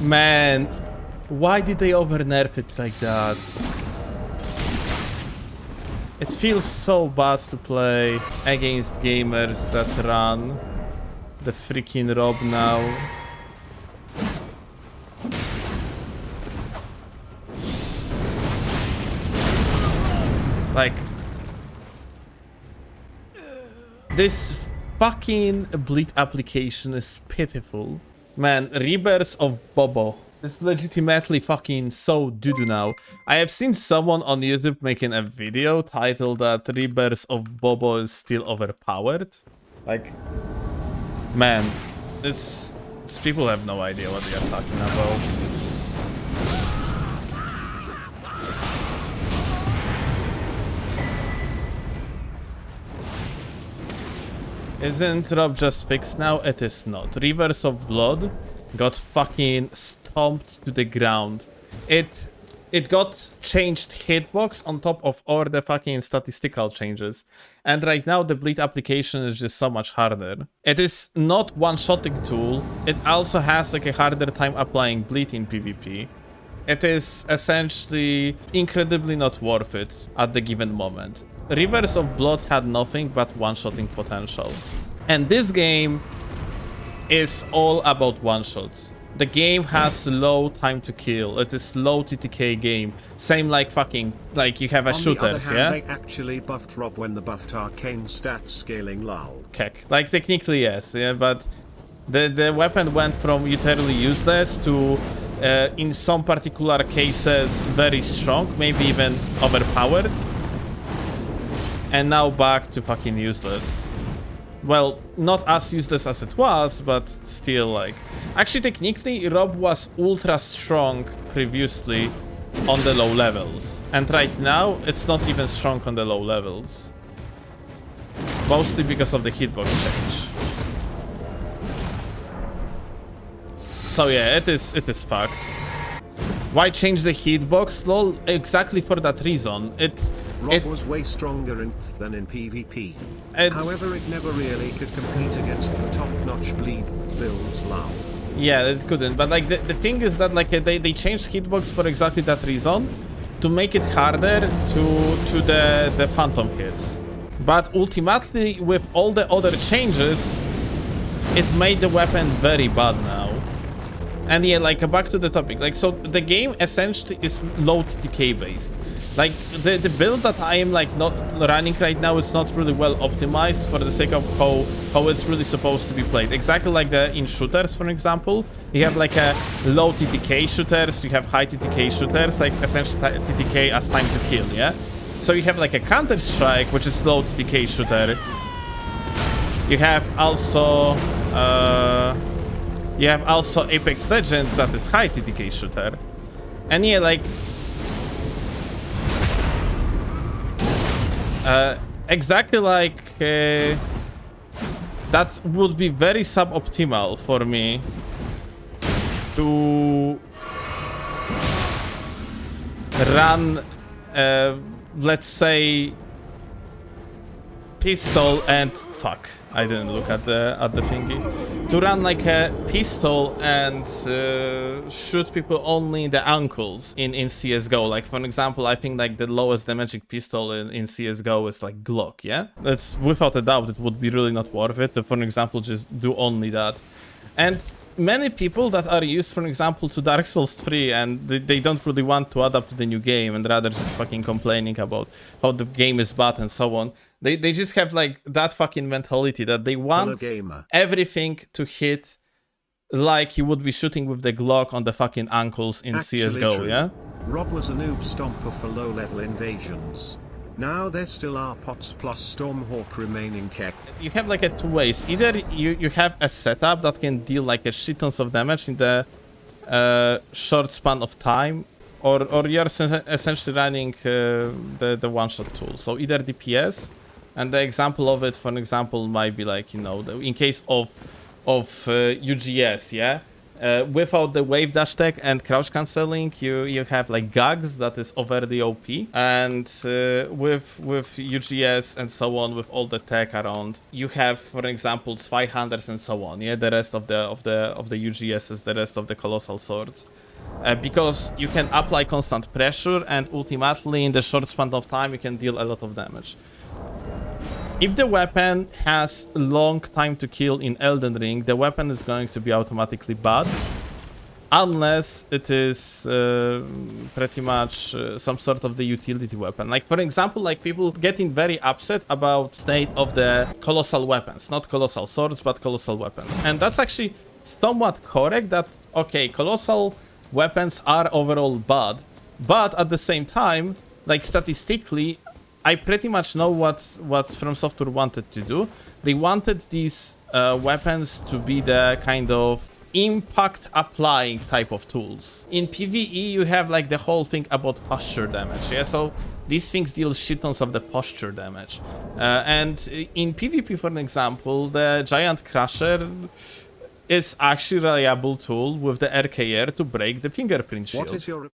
Man, why did they over nerf it like that? It feels so bad to play against gamers that run the freaking Rob now. Like, this fucking bleed application is pitiful. Man, Rebirth of Bobo. It's legitimately fucking so doo-doo now. I have seen someone on YouTube making a video titled that Rebirth of Bobo is still overpowered. Like, man, it's people have no idea what they are talking about. Isn't Rob just fixed now? It is not. Rivers of Blood got fucking stomped to the ground. It got changed hitbox on top of all the fucking statistical changes. And right now the bleed application is just so much harder. It is not one-shotting tool. It also has like a harder time applying bleed in PvP. It is essentially incredibly not worth it at the given moment. Rivers of Blood had nothing but one-shotting potential. And this game is all about one-shots. The game has low time to kill. It is low TTK game. Same like fucking, like you have a shooters, yeah? They actually buffed Rob when the buffed arcane stat scaling lol. Keck. Like technically yes, yeah, but the weapon went from utterly useless to in some particular cases very strong, maybe even overpowered. And now back to fucking useless. Well, not as useless as it was, but still like... Actually, technically, Rob was ultra strong previously on the low levels. And right now, it's not even strong on the low levels. Mostly because of the hitbox change. So yeah, it is fucked. Why change the hitbox? Lol, exactly for that reason. Rob was way stronger in PvP than in PvP. However, it never really could compete against the top-notch bleed builds lol. Yeah, it couldn't. But like the thing is that like they changed hitbox for exactly that reason, to make it harder to the phantom hits. But ultimately, with all the other changes, it made the weapon very bad now. And yeah, like back to the topic. Like, so the game essentially is low TTK based. Like the build that I am like not running right now is not really well optimized for the sake of how it's really supposed to be played. Exactly like in shooters, for example. You have like a low TTK shooters, you have high TTK shooters, like essentially TTK as time to kill, yeah? So you have like a Counter-Strike, which is low TTK shooter. You have also Apex Legends that is high TTK shooter. And yeah, like exactly like that would be very suboptimal for me to run let's say pistol and fuck, I didn't look at the thingy. To run like a pistol and shoot people only in the ankles in CSGO. Like for example, I think like the lowest damaging pistol in CSGO is like Glock, yeah? That's without a doubt, it would be really not worth it to, for example, just do only that. And many people that are used, for example, to Dark Souls 3 and they don't really want to adapt to the new game and rather just fucking complaining about how the game is bad and so on. They just have like that fucking mentality that they want everything to hit like you would be shooting with the Glock on the fucking ankles in CSGO, yeah? Rob was a noob stomper for low-level invasions. Now there still are pots plus Stormhawk remaining keck. You have like two ways. Either you have a setup that can deal like a shit tons of damage in the short span of time, or you're essentially running the one-shot tool. So either DPS, and the example of it, for example, might be like, you know, in case of UGS, yeah? Without the wave dash tech and crouch cancelling, you have like gags that is overly OP, and with UGS and so on, with all the tech around, you have, for example, Zweihanders and so on. Yeah, the rest of the UGSs, the rest of the colossal swords, because you can apply constant pressure, and ultimately in the short span of time you can deal a lot of damage. If the weapon has long time to kill in Elden Ring, the weapon is going to be automatically bad, unless it is pretty much some sort of the utility weapon. Like, for example, like people getting very upset about state of the colossal weapons, not colossal swords, but colossal weapons. And that's actually somewhat correct, that, okay, colossal weapons are overall bad, but at the same time, like statistically, I pretty much know what From Software wanted to do. They wanted these weapons to be the kind of impact applying type of tools. In PvE, you have like the whole thing about posture damage. Yeah, so these things deal shit tons of the posture damage. And in PvP, for example, the Giant Crusher is actually a reliable tool with the RKR to break the fingerprint shield. What is your